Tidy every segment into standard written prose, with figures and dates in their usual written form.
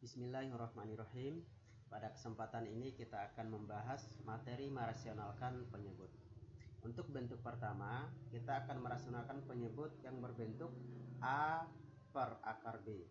Bismillahirrahmanirrahim. Pada kesempatan ini kita akan membahas materi merasionalkan penyebut. Untuk bentuk pertama, kita akan merasionalkan penyebut yang berbentuk A per akar B.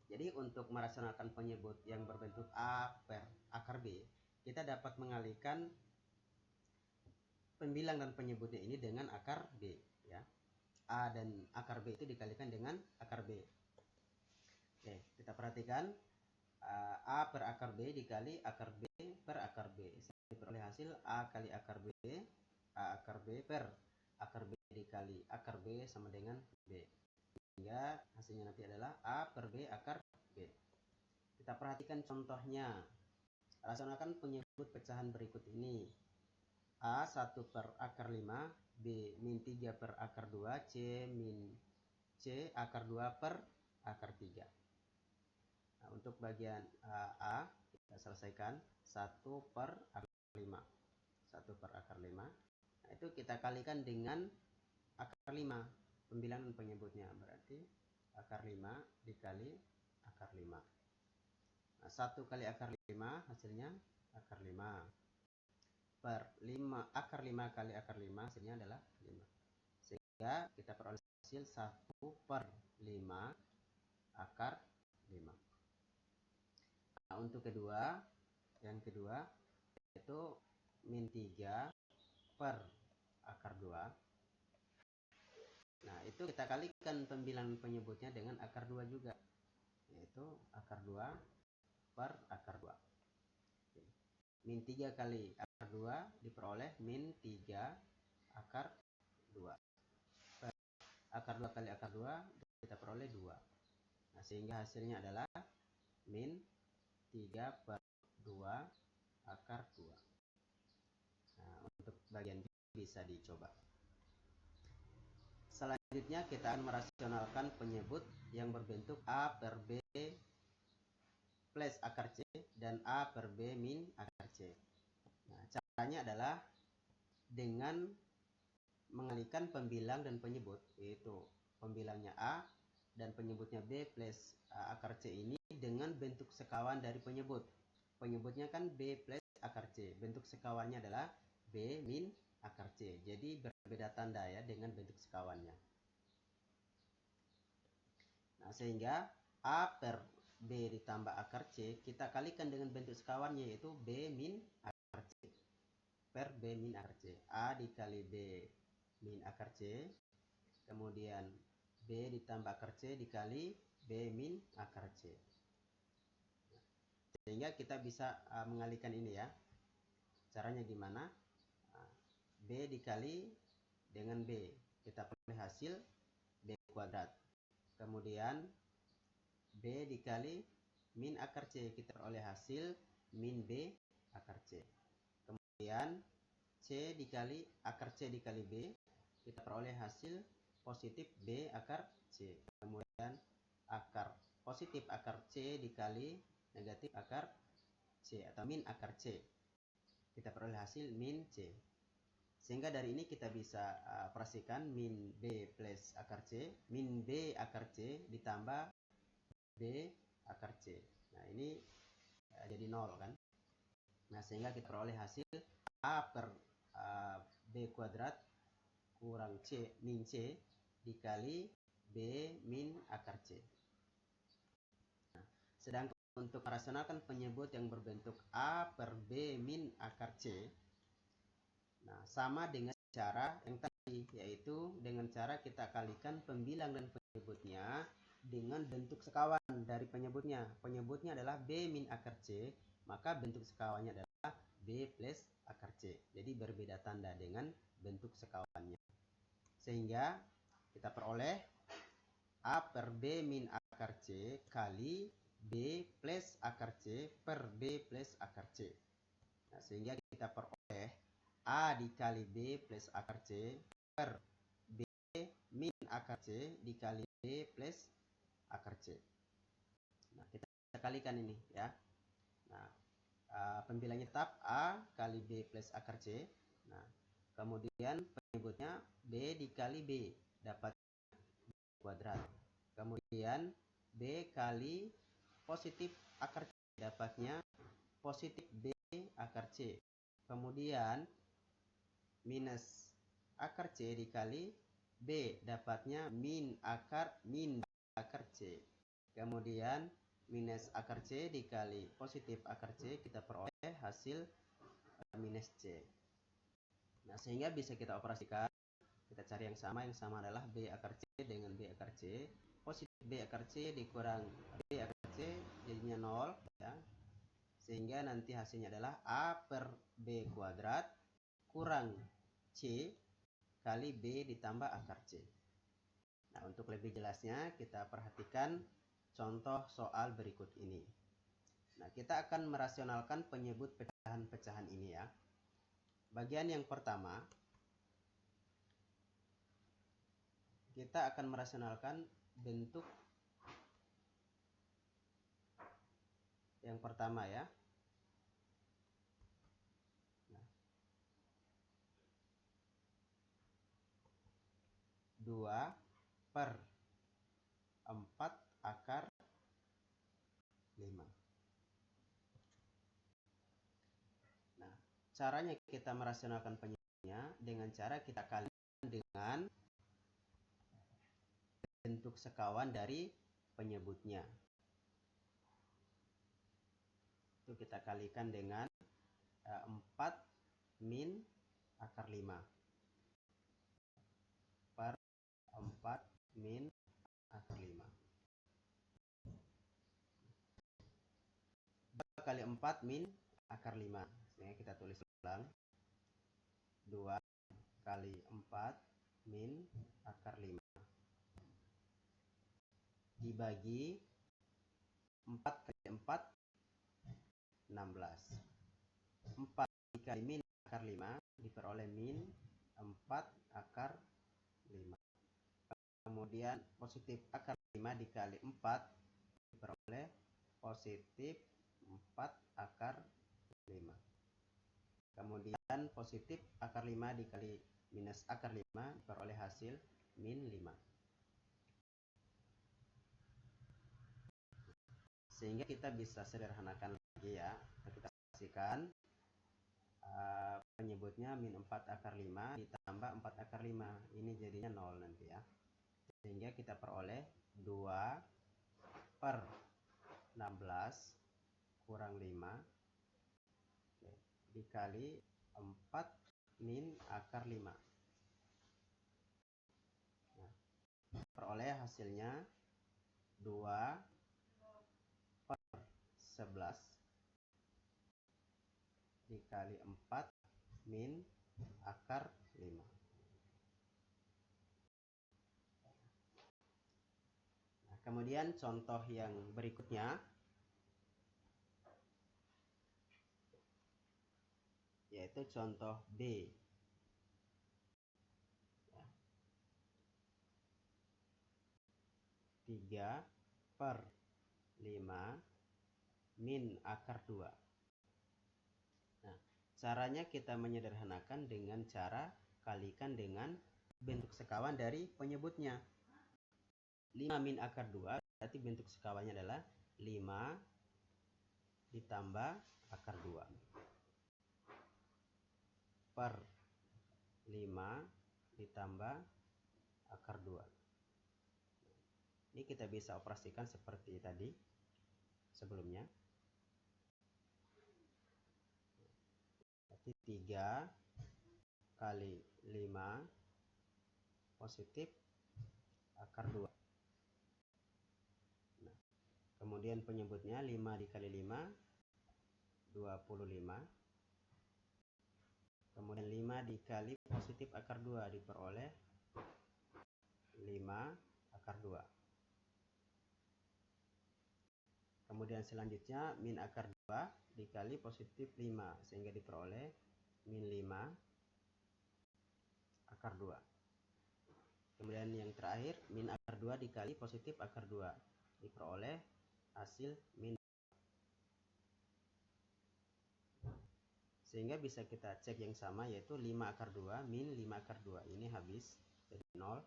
Jadi untuk merasionalkan penyebut yang berbentuk A per akar B, kita dapat mengalihkan pembilang dan penyebutnya ini dengan akar B, ya. A dan akar B itu dikalikan dengan akar B. Oke, kita perhatikan A per akar B dikali akar B per akar B. Saya diperoleh hasil A kali akar B, A akar B per akar B dikali akar B sama dengan B. Sehingga hasilnya nanti adalah A per B akar B. Kita perhatikan contohnya. Rasionalkan penyebut pecahan berikut ini. A 1 per akar 5, B min 3 per akar 2, C akar 2 per akar 3. Nah, untuk bagian A kita selesaikan 1 per akar 5. 1 per akar 5. Nah, itu kita kalikan dengan akar 5. Pembilangan penyebutnya berarti akar 5 dikali akar 5. Nah, 1 kali akar 5 hasilnya akar 5. Per 5 akar 5 kali akar 5 hasilnya adalah 5. Sehingga kita peroleh hasil 1 per 5 akar 5. Nah, untuk yang kedua yaitu min 3 per akar 2. Nah, itu kita kalikan pembilangan penyebutnya dengan akar 2 juga, yaitu akar 2 per akar 2. Oke. Min 3 kali akar 2 diperoleh min 3 akar 2. Per akar 2 kali akar 2 kita peroleh 2. Nah, sehingga hasilnya adalah min 3 per 2 akar 2. Nah, untuk bagian B bisa dicoba. Selanjutnya kita akan merasionalkan penyebut yang berbentuk A per B plus akar C dan A per B min akar C. Nah, caranya adalah dengan mengalihkan pembilang dan penyebut, yaitu pembilangnya A dan penyebutnya B plus akar C ini dengan bentuk sekawan dari penyebut. Penyebutnya kan B plus akar C. Bentuk sekawannya adalah B min akar C. Jadi berbeda tanda ya dengan bentuk sekawannya. Nah, sehingga A per B ditambah akar C kita kalikan dengan bentuk sekawannya yaitu B min akar C per B min akar C. A dikali B min akar C, kemudian B ditambah akar C dikali B min akar C. Sehingga kita bisa mengalihkan ini ya. Caranya gimana? B dikali dengan B, kita peroleh hasil B kuadrat. Kemudian B dikali min akar C, kita peroleh hasil min B akar C. Kemudian C dikali akar C dikali B, kita peroleh hasil positif B akar C. Kemudian akar positif akar C dikali negatif akar C atau min akar C, kita peroleh hasil min C. Sehingga dari ini kita bisa perhatikan min B plus akar C, min B akar C ditambah B akar C. Nah, ini jadi 0 kan. Nah, sehingga kita peroleh hasil A per B kuadrat kurang C min C dikali B min akar C. Nah, sedangkan untuk merasionalkan penyebut yang berbentuk A per B min akar C, nah sama dengan cara yang tadi, yaitu dengan cara kita kalikan pembilang dan penyebutnya dengan bentuk sekawan dari penyebutnya. Penyebutnya adalah B min akar C, maka bentuk sekawannya adalah B plus akar C. Jadi berbeda tanda dengan bentuk sekawannya. Sehingga kita peroleh A per B min akar C kali B plus akar C per B plus akar C. Nah, sehingga kita peroleh A dikali B plus akar C per B min akar C dikali B plus akar C. Nah, kita kalikan ini ya. Nah, pembilangnya tetap A kali B plus akar C. Nah, kemudian penyebutnya B dikali B, dapat B kuadrat. Kemudian B kali positif akar C, dapatnya positif B akar C. Kemudian minus akar C dikali B, dapatnya min akar C. Kemudian minus akar C dikali positif akar C, kita peroleh hasil minus C. Nah, sehingga bisa kita operasikan. Kita cari yang sama adalah B akar C dengan B akar C. Positif B akar C dikurang B akar C jadinya 0 ya. Sehingga nanti hasilnya adalah A per B kuadrat kurang C kali B ditambah akar C. Nah, untuk lebih jelasnya kita perhatikan contoh soal berikut ini. Nah, kita akan merasionalkan penyebut pecahan-pecahan ini ya. Bagian yang pertama, kita akan merasionalkan bentuk yang pertama ya. Nah, 2 per 4 akar 5. Nah, caranya kita merasionalkan penyebutnya dengan cara kita kalikan dengan bentuk sekawan dari penyebutnya. Itu kita kalikan dengan 4 min akar 5 per 4 min akar 5. 2 kali 4 min akar 5. Sehingga kita tulis ulang. 2 kali 4 min akar 5 dibagi 4 kali 4 16. 4 dikali min akar 5 diperoleh min 4 akar 5. Kemudian positif akar 5 dikali 4 diperoleh positif 4 akar 5. Kemudian positif akar 5 dikali minus akar 5 diperoleh hasil min 5. Sehingga kita bisa sederhanakan lagi ya. Kita saksikan penyebutnya min 4 akar 5 ditambah 4 akar 5. Ini jadinya 0 nanti ya. Sehingga kita peroleh 2 per 16 kurang 5 dikali 4 min akar 5. Nah, peroleh hasilnya 2 per 11 dikali 4 min akar 5. Nah, kemudian contoh yang berikutnya yaitu contoh B. 3 per 5 min akar 2. Nah, caranya kita menyederhanakan dengan cara kalikan dengan bentuk sekawan dari penyebutnya. 5 min akar 2 berarti bentuk sekawannya adalah 5 ditambah akar 2 per 5 ditambah akar 2. Ini kita bisa operasikan seperti tadi sebelumnya. Berarti 3 kali 5 positif akar 2. Nah, kemudian penyebutnya 5 dikali 5 25. Kemudian 5 dikali positif akar 2 diperoleh 5 akar 2. Kemudian selanjutnya min akar 2 dikali positif 5 sehingga diperoleh min 5 akar 2. Kemudian yang terakhir min akar 2 dikali positif akar 2 diperoleh hasil min. Sehingga bisa kita cek yang sama yaitu 5 akar 2 min 5 akar 2. Ini habis jadi 0.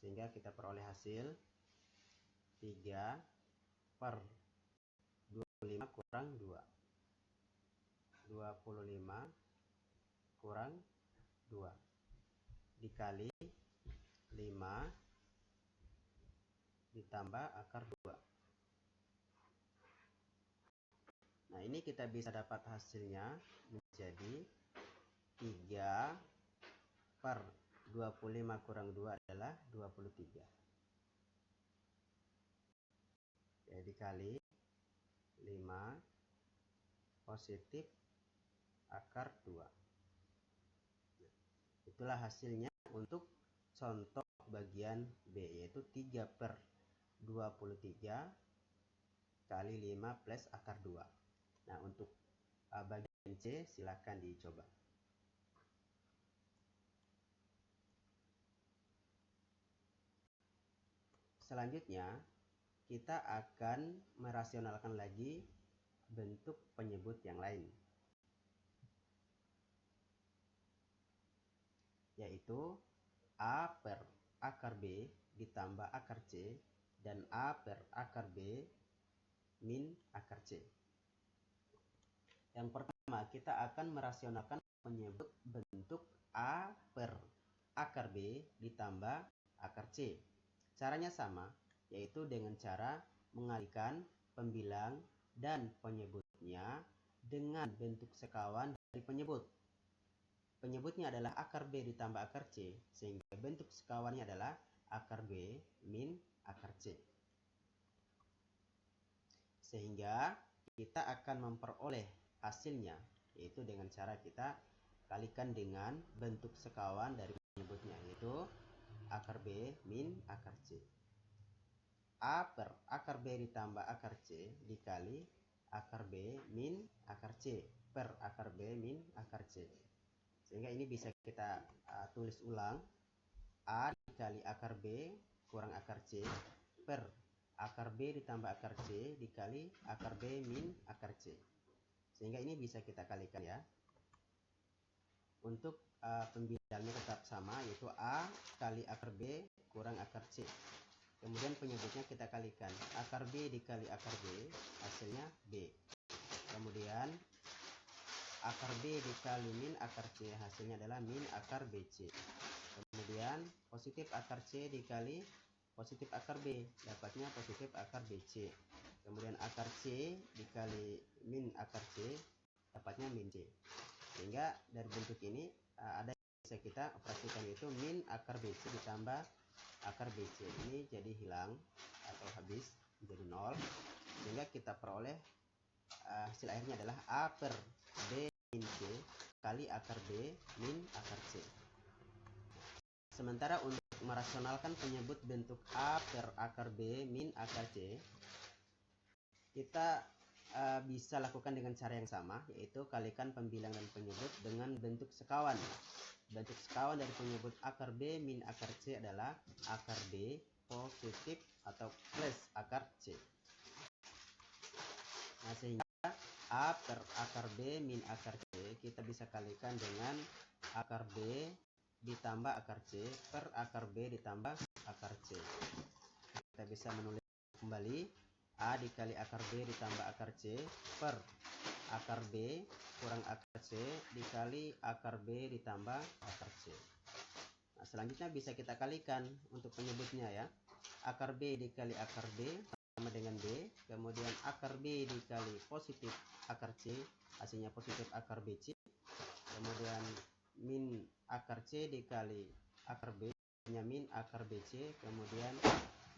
Sehingga kita peroleh hasil 3 per 25 kurang 2. 25 kurang 2 dikali 5 ditambah akar 2. Nah, ini kita bisa dapat hasilnya menjadi 3 per 25 kurang 2 adalah 23. Ya, dikali 5 positif akar 2. Nah, itulah hasilnya untuk contoh bagian B, yaitu 3 per 23 kali 5 plus akar 2. Nah, untuk bagian C silahkan dicoba. Selanjutnya, kita akan merasionalkan lagi bentuk penyebut yang lain, yaitu A per akar B ditambah akar C dan A per akar B min akar C. Yang pertama, kita akan merasionalkan penyebut bentuk A per akar B ditambah akar C. Caranya sama, yaitu dengan cara mengalihkan pembilang dan penyebutnya dengan bentuk sekawan dari penyebut. Penyebutnya adalah akar B ditambah akar C, sehingga bentuk sekawannya adalah akar B min akar C. Sehingga kita akan memperoleh hasilnya, yaitu dengan cara kita kalikan dengan bentuk sekawan dari penyebutnya, yaitu akar B min akar C. A per akar B ditambah akar C dikali akar B min akar C per akar B min akar C. Sehingga ini bisa kita tulis ulang. A dikali akar B kurang akar C per akar B ditambah akar C dikali akar B min akar C. Sehingga ini bisa kita kalikan ya. Untuk pembilangnya tetap sama, yaitu A kali akar B kurang akar C. Kemudian penyebutnya kita kalikan. Akar B dikali akar B, hasilnya B. Kemudian akar B dikali min akar C, hasilnya adalah min akar BC. Kemudian positif akar C dikali positif akar B, dapatnya positif akar BC. Kemudian akar C dikali min akar C, dapatnya min C. Sehingga dari bentuk ini ada yang bisa kita operasikan, yaitu min akar BC ditambah akar BC. Ini jadi hilang atau habis menjadi 0, sehingga kita peroleh hasil akhirnya adalah A per B min C kali akar B min akar C. Sementara untuk merasionalkan penyebut bentuk A per akar B min akar C, kita bisa lakukan dengan cara yang sama, yaitu kalikan pembilang dan penyebut dengan bentuk sekawan. Bentuk sekawan dari penyebut akar B min akar C adalah akar B positif atau plus akar C. Nah, sehingga A per akar B min akar C kita bisa kalikan dengan akar B ditambah akar C per akar B ditambah akar C. Kita bisa menulis kembali A dikali akar B ditambah akar C per akar B kurang akar C dikali akar B ditambah akar C. Nah, selanjutnya bisa kita kalikan untuk penyebutnya ya. Akar B dikali akar B sama dengan B, kemudian akar B dikali positif akar C, hasilnya positif akar BC. Kemudian min akar C dikali akar B, hasilnya min akar BC. Kemudian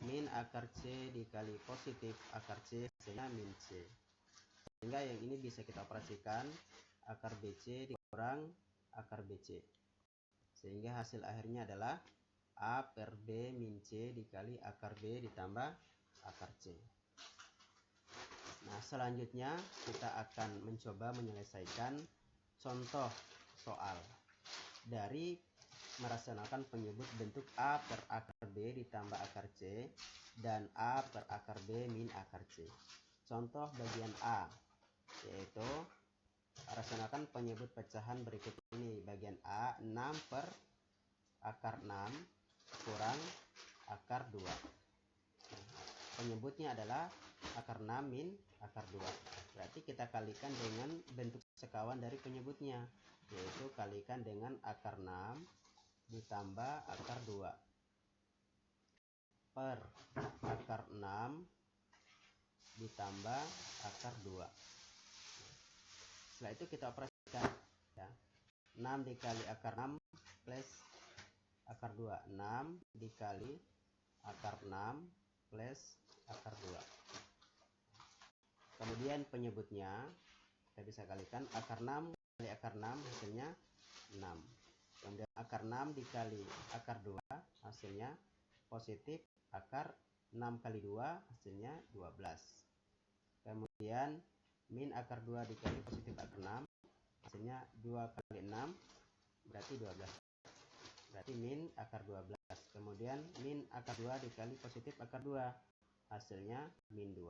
min akar C dikali positif akar C, hasilnya min C. Sehingga yang ini bisa kita operasikan, akar BC dikurang akar BC. Sehingga hasil akhirnya adalah A per B min C dikali akar B ditambah akar C. Nah, selanjutnya kita akan mencoba menyelesaikan contoh soal dari merasionalkan penyebut bentuk A per akar B ditambah akar C dan A per akar B min akar C. Contoh bagian A, yaitu rasionalkan penyebut pecahan berikut ini. Bagian A, 6 per akar 6 kurang akar 2. penyebutnya adalah akar 6 min akar 2. Berarti kita kalikan dengan bentuk sekawan dari penyebutnya, yaitu kalikan dengan akar 6 ditambah akar 2 per akar 6 ditambah akar 2. Setelah itu kita operasikan ya. 6 dikali akar 6 plus akar 2. 6 dikali akar 6 plus akar 2. Kemudian penyebutnya kita bisa kalikan akar 6 kali akar 6 hasilnya 6. Kemudian akar 6 dikali akar 2 hasilnya positif akar 6 kali 2 hasilnya 12. Kemudian min akar 2 dikali positif akar 6 hasilnya 2 kali 6 berarti 12. Berarti min akar 12. Kemudian min akar 2 dikali positif akar 2 hasilnya min 2.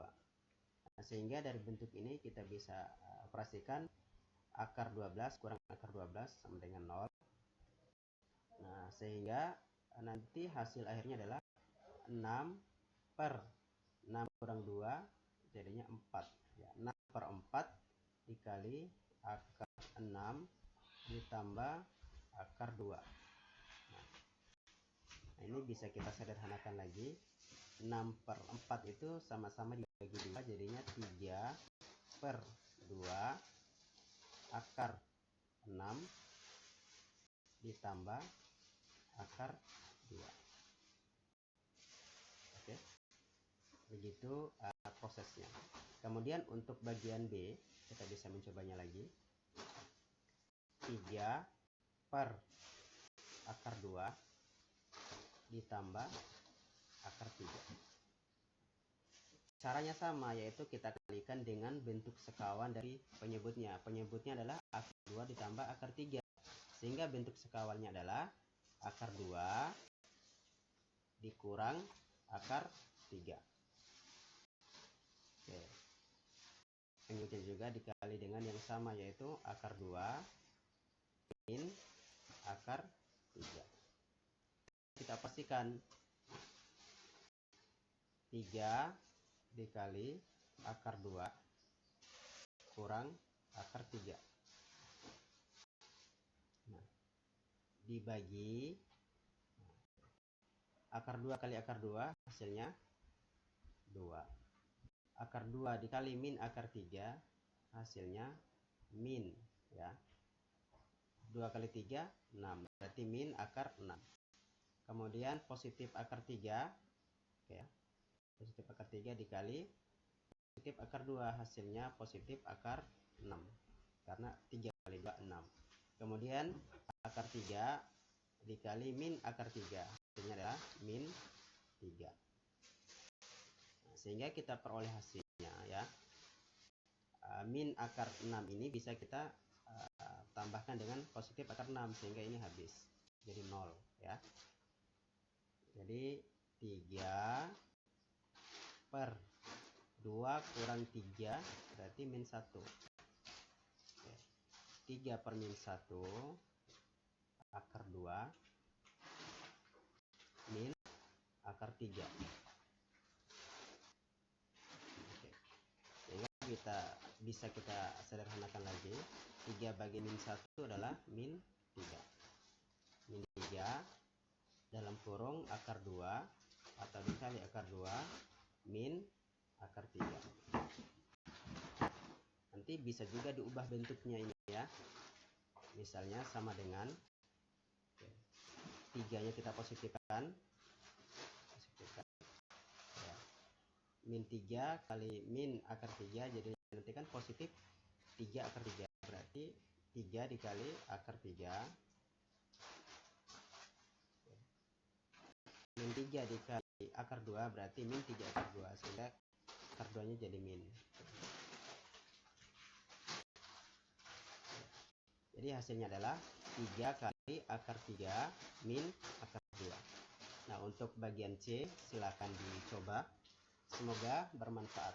Nah, sehingga dari bentuk ini kita bisa operasikan akar 12 kurang akar 12 sama dengan 0. Nah, sehingga nanti hasil akhirnya adalah 6 per 6 kurang 2 jadinya 4 ya. 6 per 4 dikali akar 6 ditambah akar 2. Nah, ini bisa kita sederhanakan lagi. 6 per 4 itu sama-sama dibagi 2 jadinya 3 per 2 akar 6 ditambah akar 2. Oke, begitu prosesnya. Kemudian untuk bagian B kita bisa mencobanya lagi. 3 per akar 2 ditambah akar 3. Caranya sama, yaitu kita kalikan dengan bentuk sekawan dari penyebutnya. Penyebutnya adalah akar 2 ditambah akar 3. Sehingga bentuk sekawannya adalah akar 2 dikurang akar 3. Oke. Kemudian juga dikali dengan yang sama, yaitu akar 2 min akar 3. Kita pastikan 3 dikali akar 2 kurang akar 3. Nah, dibagi akar 2 kali akar 2 hasilnya 2. Akar 2 dikali min akar 3 hasilnya min ya. 2 kali 3 6, berarti min akar 6. Kemudian positif akar 3 oke ya. Positif akar 3 dikali positif akar 2 hasilnya positif akar 6 karena 3 kali 2 6. Kemudian akar 3 dikali min akar 3 hasilnya adalah min 3. Nah, sehingga kita peroleh hasilnya ya. Min akar 6 ini bisa kita tambahkan dengan positif akar 6 sehingga ini habis jadi 0 ya. Jadi 3 per 2 kurang 3 berarti min 1. Oke. 3 per min 1 akar 2 min akar 3. Oke. Sehingga bisa kita sederhanakan lagi. 3 bagi min 1 adalah min 3. Min 3 dalam kurung akar 2 atau dikali akar 2 min akar 3. Nanti bisa juga diubah bentuknya ini ya. Misalnya sama dengan 3-nya kita positifkan ya. Min 3 kali min akar 3 jadi nanti kan positif 3 akar 3. Berarti 3 dikali akar 3 min 3 dikali akar 2 berarti min 3 akar 2 sehingga akar 2 nya jadi min. Jadi hasilnya adalah 3 kali akar 3 min akar 2. Nah, untuk bagian C silakan dicoba. Semoga bermanfaat.